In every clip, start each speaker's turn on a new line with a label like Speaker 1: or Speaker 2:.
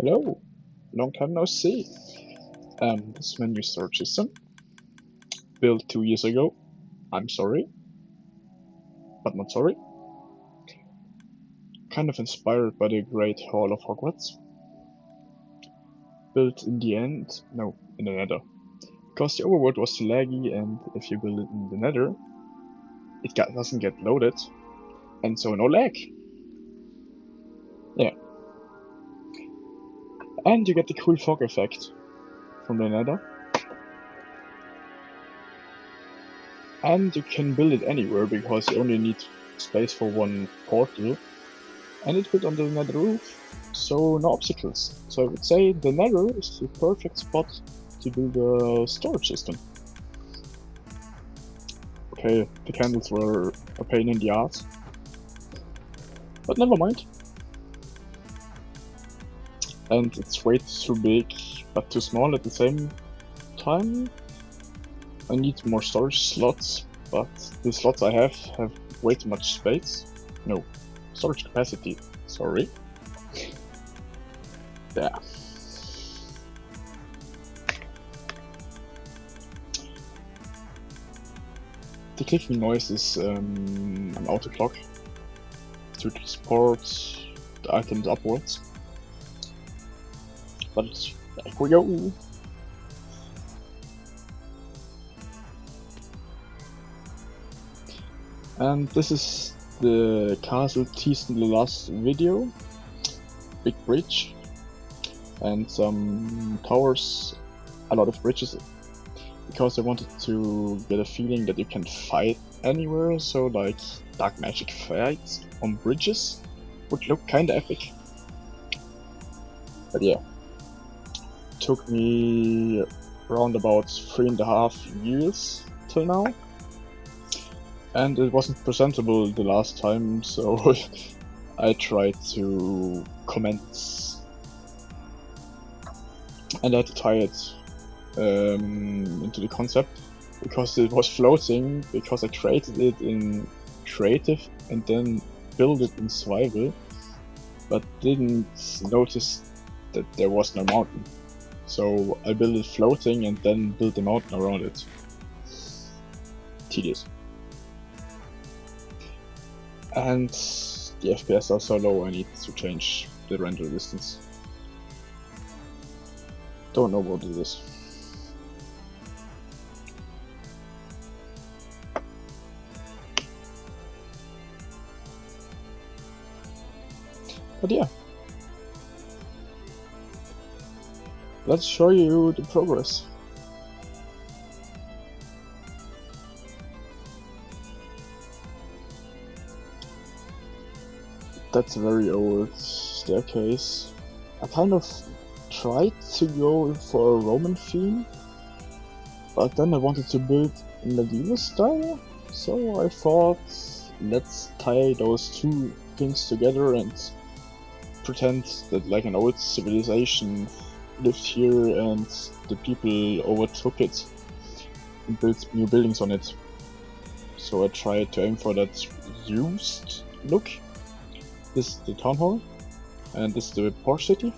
Speaker 1: Hello, long time no see. This is my new storage system, built 2 years ago. I'm sorry, but not sorry. Kind of inspired by the Great Hall of Hogwarts. Built in the end, no, in the Nether. Because the overworld was too laggy, and if you build it in the Nether, it doesn't get loaded, and so no lag. Yeah. And you get the cool fog effect from the Nether. And you can build it anywhere because you only need space for one portal. And it's built on the Nether roof, so no obstacles. So I would say the Nether is the perfect spot to build a storage system. Okay, the candles were a pain in the ass, but never mind. And it's way too big, but too small at the same time. I need more storage slots, but the slots I have way too much space. No, storage capacity, sorry. Yeah. The clicking noise is an auto clock to transport the items upwards. But back we go. And this is the castle teased in the last video. Big bridge and some towers, a lot of bridges, because I wanted to get a feeling that you can fight anywhere, so like dark magic fights on bridges would look kinda epic. But yeah, took me around about 3.5 years till now, and it wasn't presentable the last time, so I tried to comment, and I had to tie it into the concept because it was floating, because I created it in creative and then built it in survival, but didn't notice that there was no mountain. So I built it floating and then built a mountain around it. Tedious. And the FPS are so low I need to change the render distance. Don't know what it is. But yeah, let's show you the progress. That's a very old staircase. I kind of tried to go for a Roman theme, but then I wanted to build in medieval style, so I thought let's tie those two things together and pretend that like an old civilization lived here and the people overtook it and built new buildings on it. So I tried to aim for that used look. This is the town hall, and this is the port city.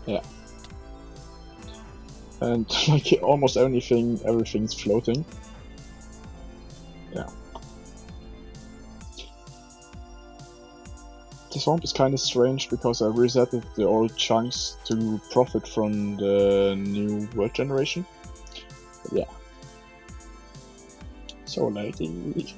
Speaker 1: Yeah. And like almost everything's floating. Yeah. The swamp is kinda strange because I resetted the old chunks to profit from the new world generation. But yeah. So laggy.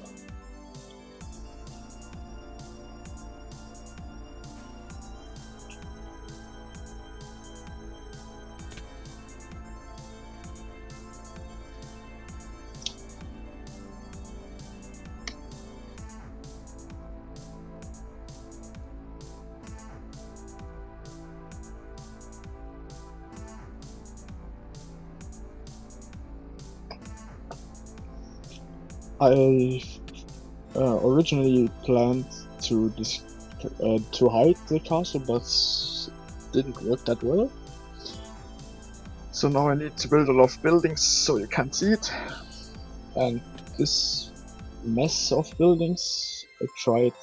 Speaker 1: I originally planned to hide the castle, but didn't work that well. So now I need to build a lot of buildings so you can't see it. And this mess of buildings, I tried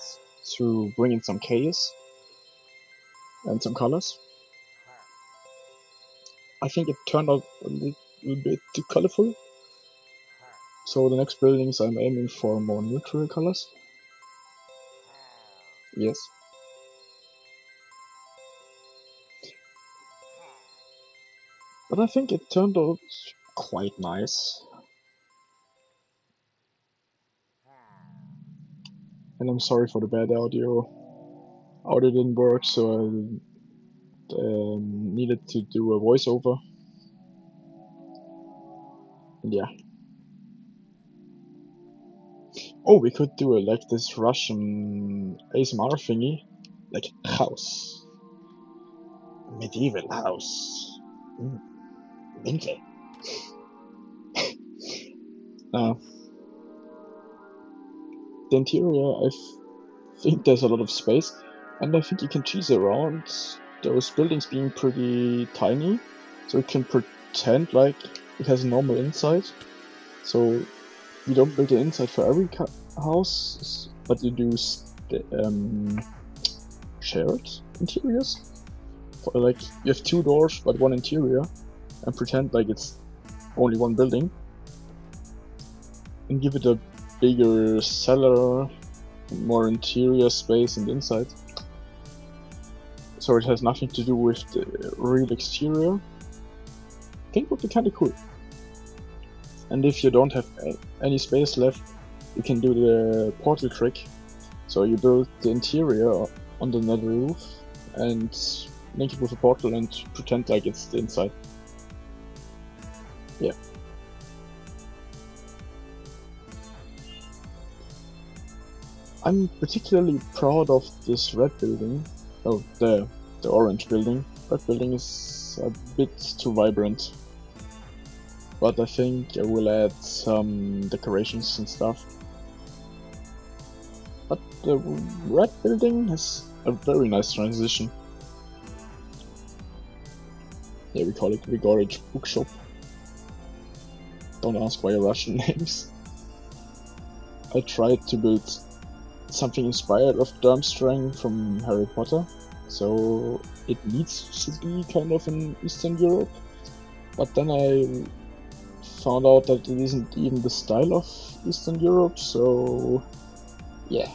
Speaker 1: to bring in some chaos. and some colors. I think it turned out a little bit too colorful. So the next buildings I'm aiming for more neutral colors. Yes. But I think it turned out quite nice. And I'm sorry for the bad audio. Audio didn't work, so I needed to do a voiceover. And yeah. Oh, we could do it like this Russian ASMR thingy. Like house. Medieval house. Winkel. The interior, I think there's a lot of space, and I think you can choose around those buildings being pretty tiny, so you can pretend like it has a normal inside. So you don't build the inside for every house, but you do shared interiors. For, like, you have two doors but one interior, and pretend like it's only one building, and give it a bigger cellar, more interior space in the inside, so it has nothing to do with the real exterior. I think it would be kinda cool. And if you don't have any space left, you can do the portal trick. So you build the interior on the nether roof and link it with a portal and pretend like it's the inside. Yeah. I'm particularly proud of this red building. Oh, the orange building. Red building is a bit too vibrant. But I think I will add some decorations and stuff. But the red building has a very nice transition. Yeah, we call it Grigorich Bookshop. Don't ask why Russian names. I tried to build something inspired of Durmstrang from Harry Potter, so it needs to be kind of in Eastern Europe. But then I found out that it isn't even the style of Eastern Europe, so yeah.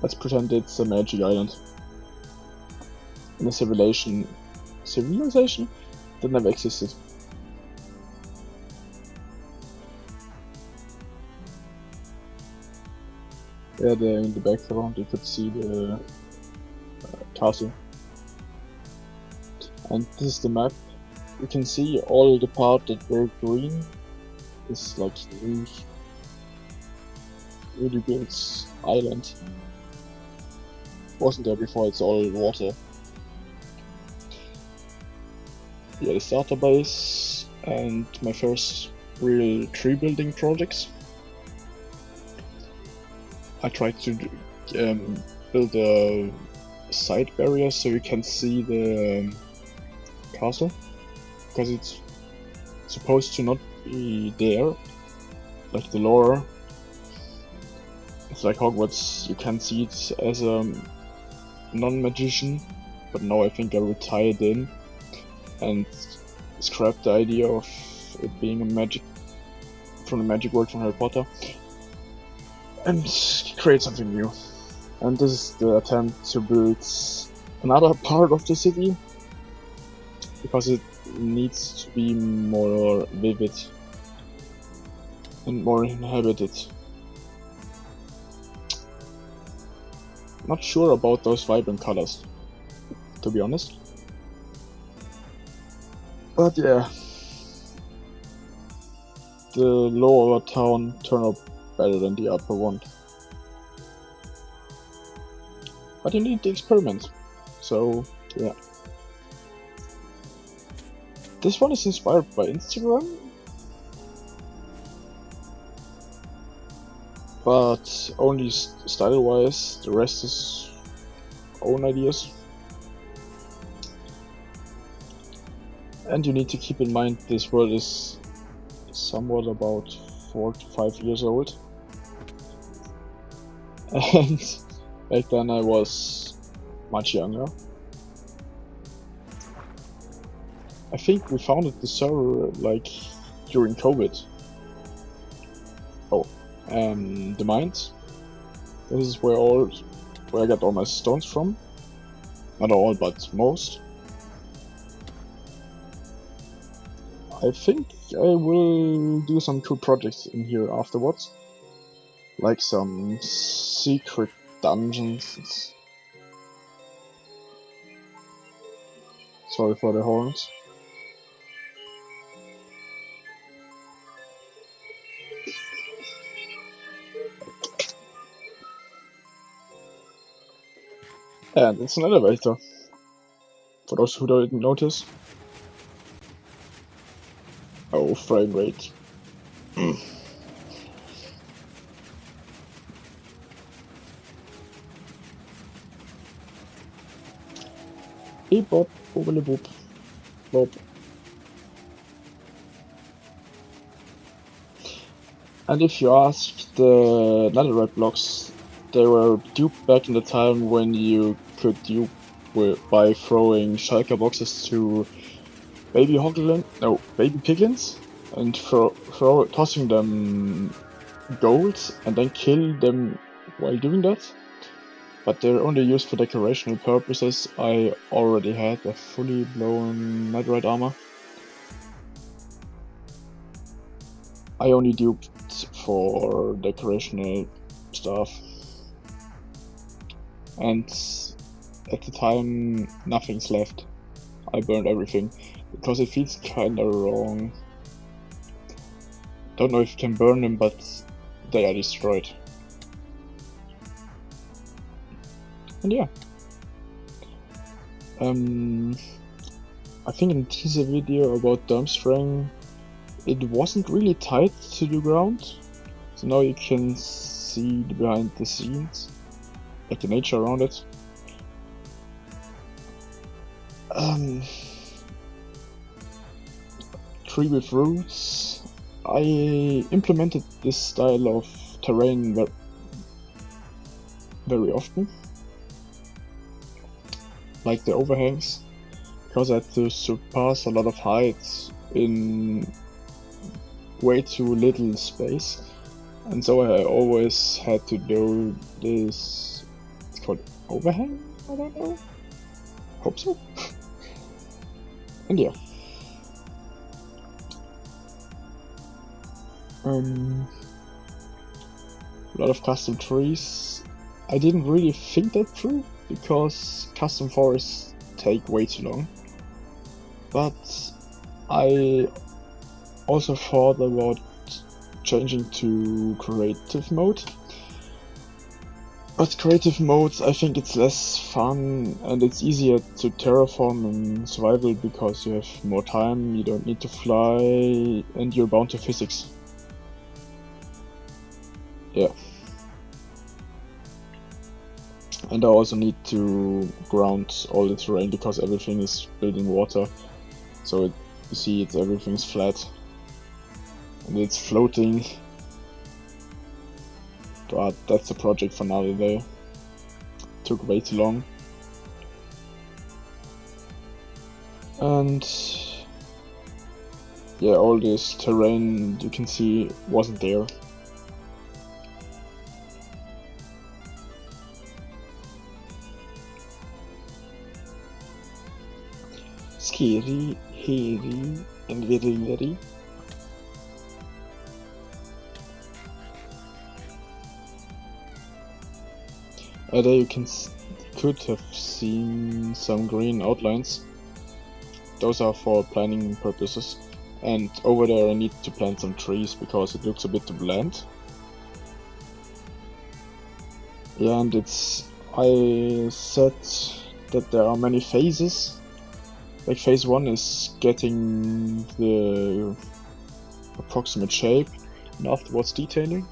Speaker 1: Let's pretend it's a magic island. In a civilization that never existed. Yeah, there in the background you could see the castle. And this is the map. You can see all the part that were green is like really built island. Wasn't there before, it's all water. Yeah, the starter base and my first real tree building projects. I tried to build a side barrier so you can see the castle, because it's supposed to not be there, like the lore. It's like Hogwarts, you can see it as a non-magician, but now I think I will tie it in and scrap the idea of it being a magic from the magic world from Harry Potter and create something new. And this is the attempt to build another part of the city, because it needs to be more vivid and more inhabited. Not sure about those vibrant colors, to be honest. But yeah, the lower town turned out better than the upper one. But you need the experiment, so yeah. This one is inspired by Instagram, but only style-wise. The rest is own ideas. And you need to keep in mind this world is somewhat about 4 to 5 years old. And back then I was much younger, I think we founded the server like during COVID. Oh, the mines. This is where I got all my stones from. Not all, but most. I think I will do some cool projects in here afterwards. Like some secret dungeons. Sorry for the horns. And it's an elevator. For those who didn't notice. Oh, frame rate. Beep bop, boobily boop, bop. And if you ask the netherite blocks, they were duped back in the time when you could dupe by throwing shulker boxes to baby piglins, and tossing them gold and then kill them while doing that. But they're only used for decorational purposes. I already had a fully blown netherite armor. I only duped for decorational stuff. And at the time, nothing's left. I burned everything because it feels kinda wrong. Don't know if you can burn them, but they are destroyed. And yeah. I think in the teaser video about Durmstrang, it wasn't really tight to the ground. So now you can see the behind the scenes, like the nature around it. Tree with roots. I implemented this style of terrain very often, like the overhangs, because I had to surpass a lot of heights in way too little space, and so I always had to do this. It's called overhang? I don't know. Hope so. And yeah. A lot of custom trees. I didn't really think that through because custom forests take way too long. But I also thought about changing to creative mode. But creative modes, I think it's less fun and it's easier to terraform in survival because you have more time, you don't need to fly, and you're bound to physics. Yeah. And I also need to ground all the terrain because everything is built in water. So you see, everything's flat and it's floating. But that's a project for another day. Took way too long. And yeah, all this terrain you can see wasn't there. Scary, hairy, and very. There you could have seen some green outlines. Those are for planning purposes. And over there I need to plant some trees because it looks a bit too bland. Yeah, and I said that there are many phases. Like phase 1 is getting the approximate shape and afterwards detailing.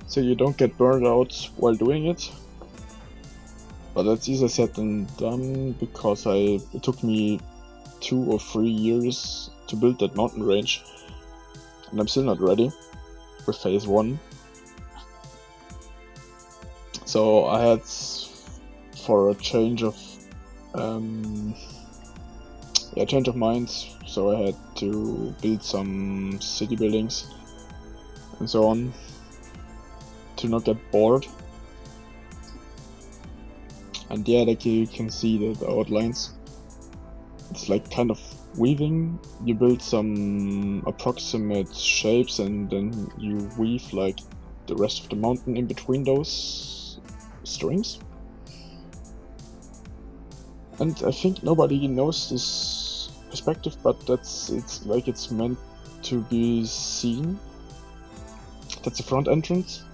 Speaker 1: So you don't get burned out while doing it. But that's easier said than done because it took me 2 or 3 years to build that mountain range. And I'm still not ready with phase 1. So I had, for a change of yeah, change of mind, so I had to build some city buildings and so on to not get bored. And yeah, like you can see the outlines. It's like kind of weaving. You build some approximate shapes and then you weave like the rest of the mountain in between those strings. And I think nobody knows this perspective, but it's like it's meant to be seen. That's the front entrance.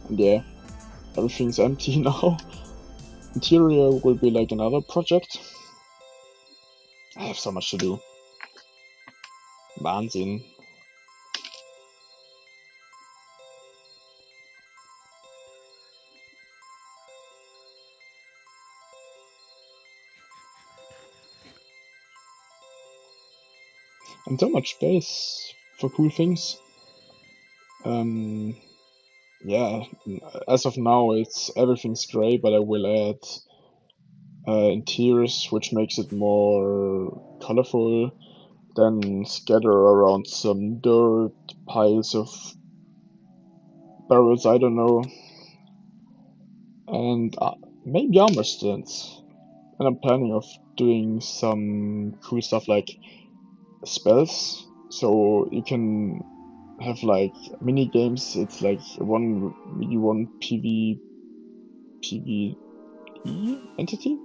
Speaker 1: And yeah, everything's empty now. Interior will be like another project. I have so much to do. Wahnsinn. And so much space for cool things. Yeah, as of now it's everything's gray, but I will add interiors which makes it more colorful. Then scatter around some dirt, piles of barrels, I don't know, and maybe armor stands. And I'm planning of doing some cool stuff like spells, so you can have like mini games. It's like one PvE entity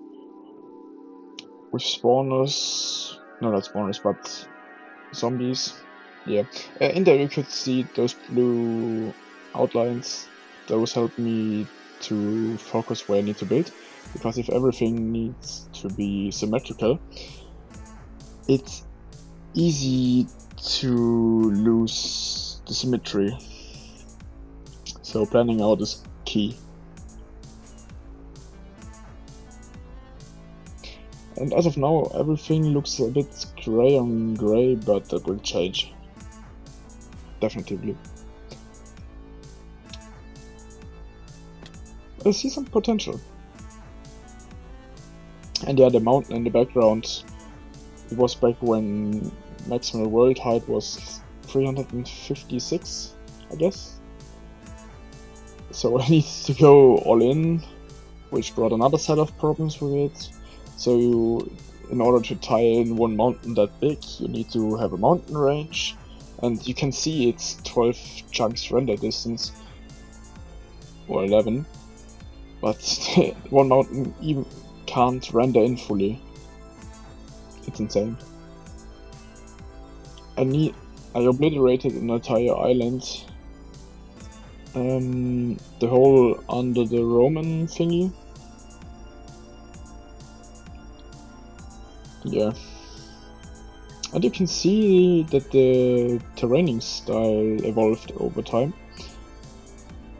Speaker 1: with spawners. No, not spawners, but zombies. Yeah, in there you could see those blue outlines. Those help me to focus where I need to build, because if everything needs to be symmetrical, it's easy to lose the symmetry. So planning out is key. And as of now, everything looks a bit gray on gray, but that will change. Definitely. I see some potential. And yeah, the mountain in the background, it was back when maximal world height was 356, I guess. So I needed to go all in, which brought another set of problems with it. So in order to tie in one mountain that big, you need to have a mountain range, and you can see it's 12 chunks render distance, or 11, but one mountain even can't render in fully. It's insane. I obliterated an entire island, the whole under the Roman thingy. Yeah. And you can see that the terraining style evolved over time.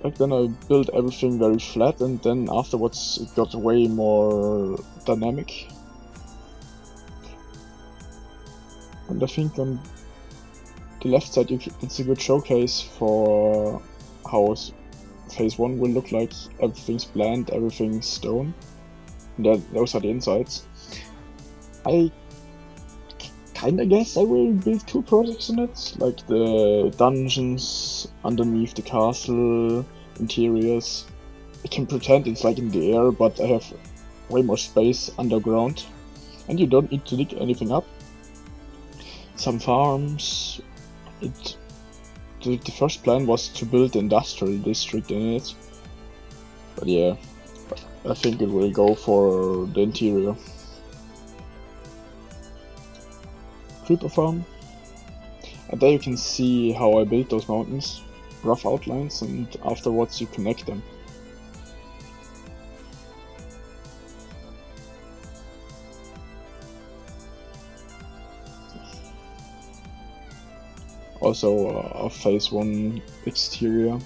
Speaker 1: Back then I built everything very flat, and then afterwards it got way more dynamic. And I think on the left side it's a good showcase for how phase 1 will look like. Everything's bland, everything's stone. And those are the insides. I kinda guess I will build 2 projects in it, like the dungeons underneath the castle, interiors. I can pretend it's like in the air, but I have way more space underground, and you don't need to dig anything up. Some farms. The first plan was to build the industrial district in it, but yeah, I think it will go for the interior. Creeper farm. And there you can see how I built those mountains. Rough outlines, and afterwards you connect them. Also a phase 1 exterior.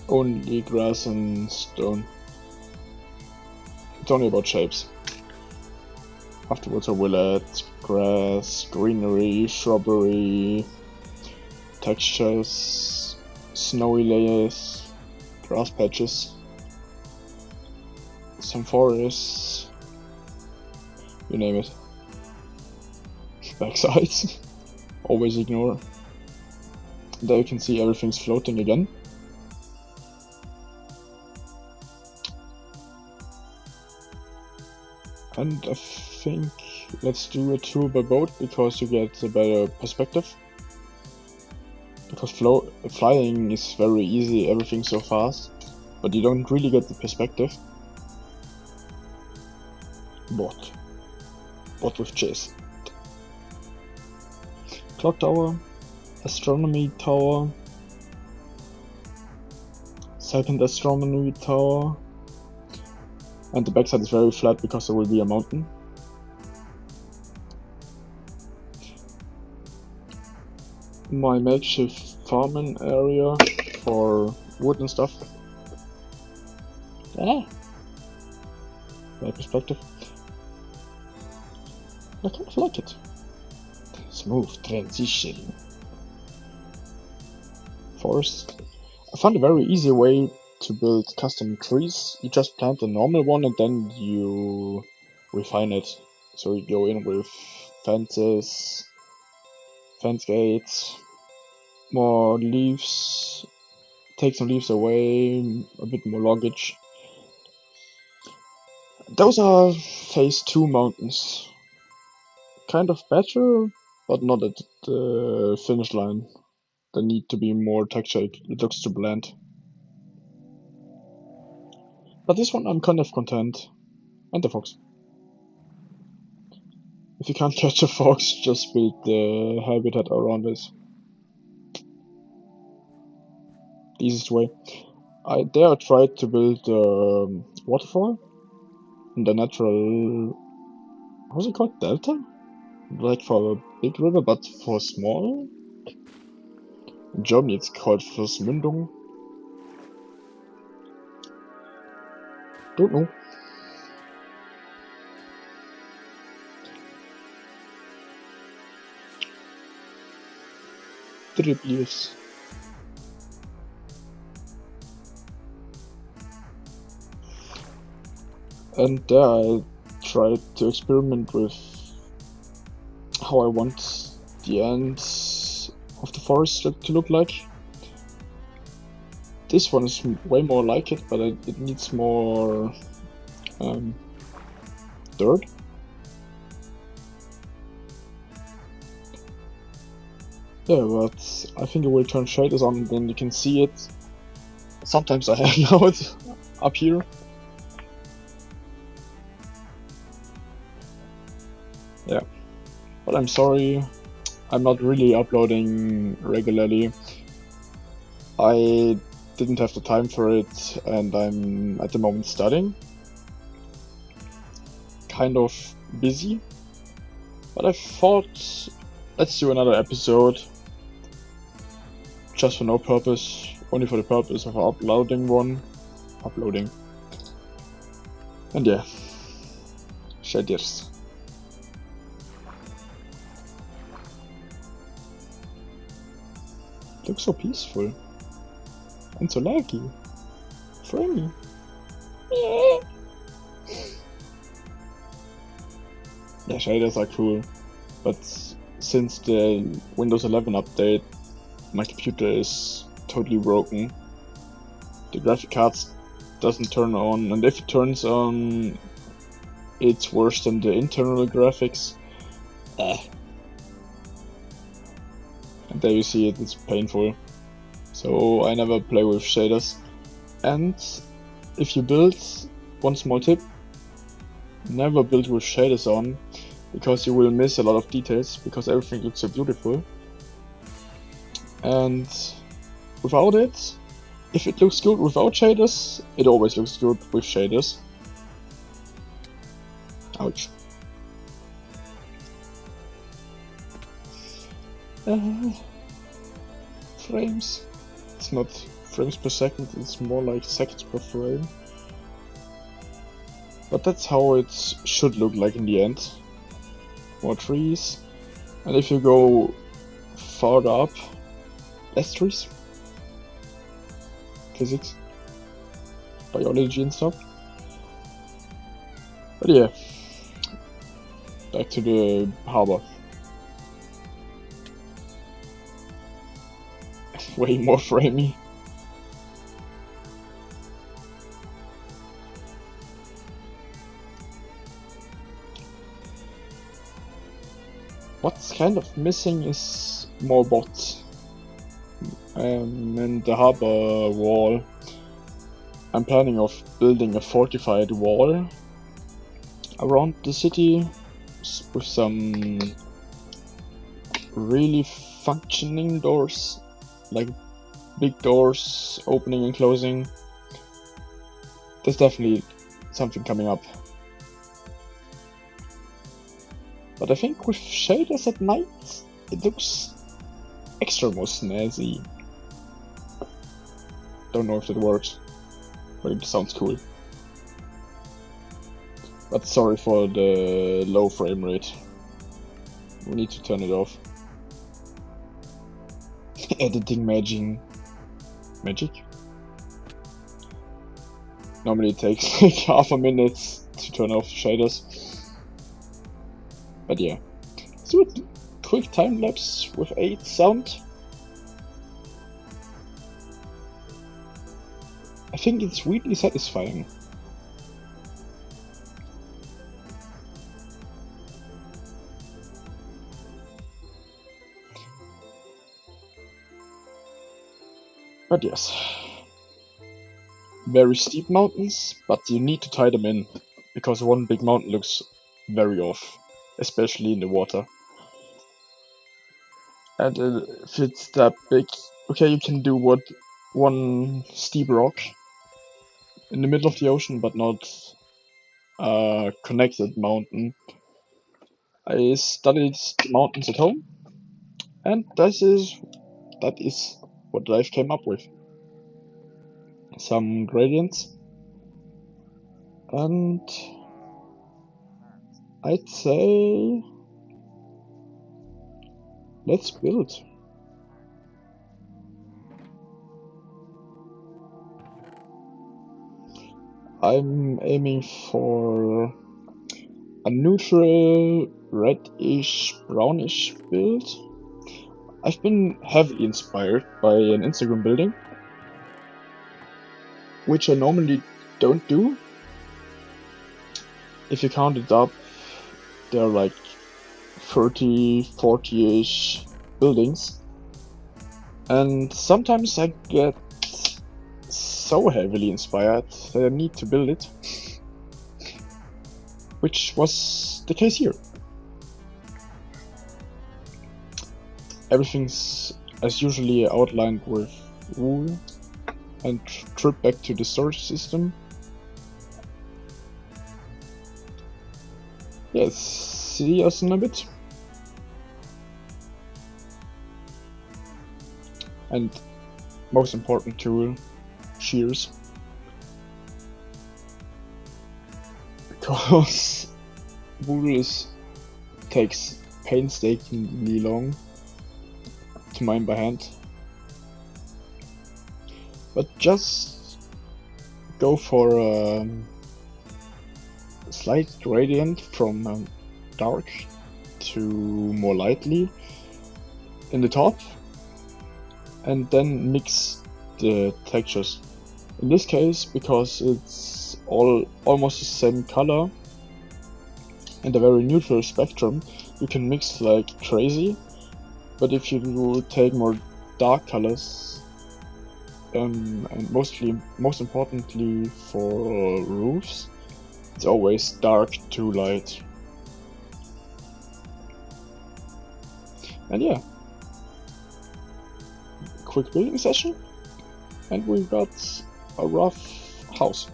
Speaker 1: Only grass and stone. It's only about shapes. Afterwards I will add grass, greenery, shrubbery, textures, snowy layers, grass patches, some forests, you name it. Backside. Always ignore. There you can see everything's floating again. And I think let's do a tour by boat because you get a better perspective. Because flying is very easy, everything's so fast, but you don't really get the perspective. What with chase? Clock tower, astronomy tower, second astronomy tower, and the backside is very flat because there will be a mountain. My makeshift farming area for wood and stuff. My perspective. I kind of like it. Smooth transition. Forest. I found a very easy way to build custom trees. You just plant a normal one and then you refine it. So you go in with fences, fence gates, more leaves, take some leaves away, a bit more luggage. Those are phase 2 mountains. Kind of better, but not at the finish line. They need to be more textured, it looks too bland. But this one I'm kind of content. And the fox. If you can't catch a fox, just build the habitat around it. The easiest way. I tried to build a waterfall in the natural, how's it called, delta? Like for a big river, but for small? In Germany it's called Flussmündung. Don't know. Drip leaves. And there I tried to experiment with how I want the ends of the forest to look like. This one is way more like it, but it needs more dirt. Yeah, but I think I will turn shaders on and then you can see it. Sometimes I hang out up here. Yeah, but I'm sorry, I'm not really uploading regularly. I didn't have the time for it and I'm at the moment studying. Kind of busy. But I thought, let's do another episode. Just for no purpose, only for the purpose of uploading one. And yeah, shaders. Looks so peaceful. And so laggy. Framey. Yeah, shaders are cool. But since the Windows 11 update, my computer is totally broken. The graphic card doesn't turn on, and if it turns on, it's worse than the internal graphics. And there you see it, it's painful. So I never play with shaders. And if you build, one small tip, never build with shaders on, because you will miss a lot of details, because everything looks so beautiful. And without it, if it looks good without shaders, it always looks good with shaders. Ouch. Frames. It's not frames per second, it's more like seconds per frame. But that's how it should look like in the end. More trees. And if you go farther up, less trees. Physics. Biology and stuff. But yeah. back to the harbor. Way more framey. What's kind of missing is more bots. And the harbor wall. I'm planning of building a fortified wall around the city with some really functioning doors, like big doors opening and closing. There's definitely something coming up. But I think with shaders at night, it looks extra more snazzy. Don't know if it works, but it sounds cool. But sorry for the low frame rate. We need to turn it off. Editing magic. Normally it takes like half a minute to turn off shaders. But yeah. Let's do a quick time lapse with 8 sound. I think it's really satisfying. But yes. Very steep mountains, but you need to tie them in, because one big mountain looks very off, especially in the water. And if it's that big, okay, you can do one steep rock in the middle of the ocean, but not a connected mountain. I studied the mountains at home, and that is what I came up with. Some gradients, and I'd say let's build. I'm aiming for a neutral reddish brownish build. I've been heavily inspired by an Instagram building, which I normally don't do. If you count it up, there are like 30, 40-ish buildings. And sometimes I get so heavily inspired that I need to build it. Which was the case here. Everything's as usually outlined with wool and trip back to the storage system. Yes, see us in a bit. And most important tool, shears. Because wool takes painstakingly long to mine by hand. But just go for a slight gradient from dark to more lightly in the top, and then mix the textures. In this case, because it's almost the same color and a very neutral spectrum, you can mix like crazy. But if you take more dark colors, and most importantly for roofs, it's always dark to light. And yeah, quick building session, and we got a rough house.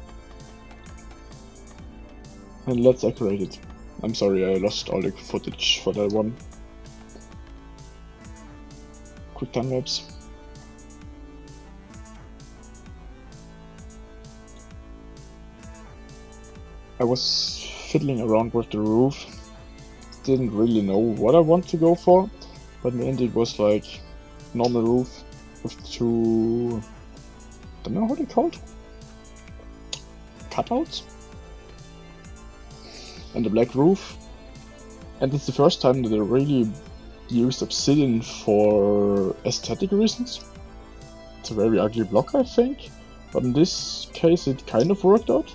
Speaker 1: And let's decorate it. I'm sorry, I lost all the footage for that one. Quick time lapse. I was fiddling around with the roof. Didn't really know what I want to go for, but in the end it was like normal roof with two, don't know what they're called, cutouts, and a black roof. And it's the first time that they really used obsidian for aesthetic reasons. It's a very ugly block, I think, but in this case it kind of worked out.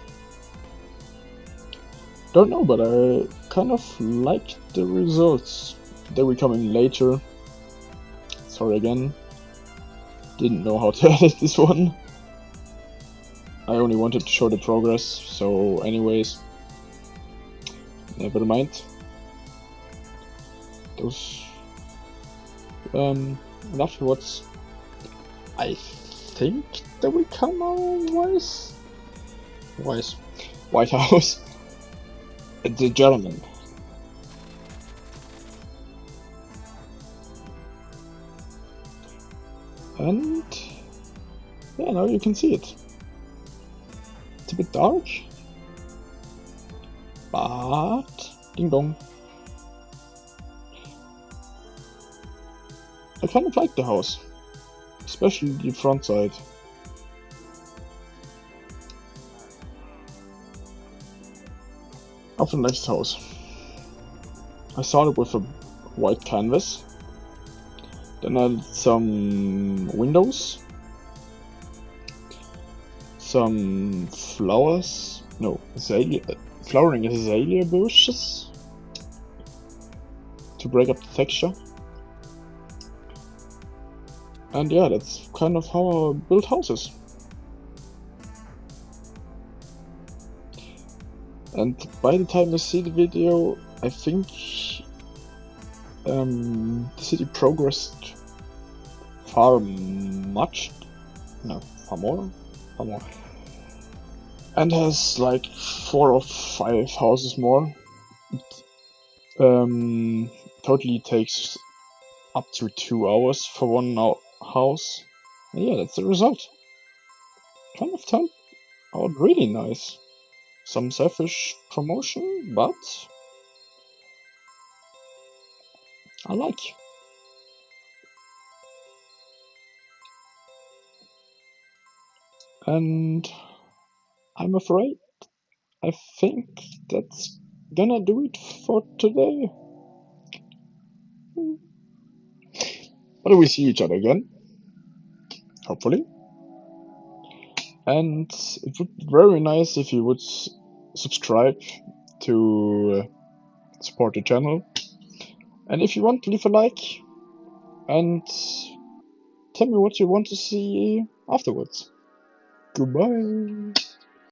Speaker 1: Don't know, but I kind of like the results. They will come in later. Sorry again. Didn't know how to edit this one. I only wanted to show the progress, so anyways, never mind. Those and afterwards I think that will come our White House. The German. And yeah, now you can see it. It's a bit dark, but ding dong. I kind of like the house, especially the front side. Of the next house. I started with a white canvas, then I added some windows, some flowers, no, flowering azalea bushes to break up the texture. And yeah, that's kind of how I build houses. And by the time you see the video, I think the city progressed far more, and has like 4 or 5 houses more. It totally takes up to 2 hours for one house. And yeah, that's the result. Kind of turned out really nice. Some selfish promotion, but I like. And I'm afraid I think that's gonna do it for today. But we see each other again, hopefully. And it would be very nice if you would subscribe to support the channel. And if you want, leave a like and tell me what you want to see afterwards. Goodbye.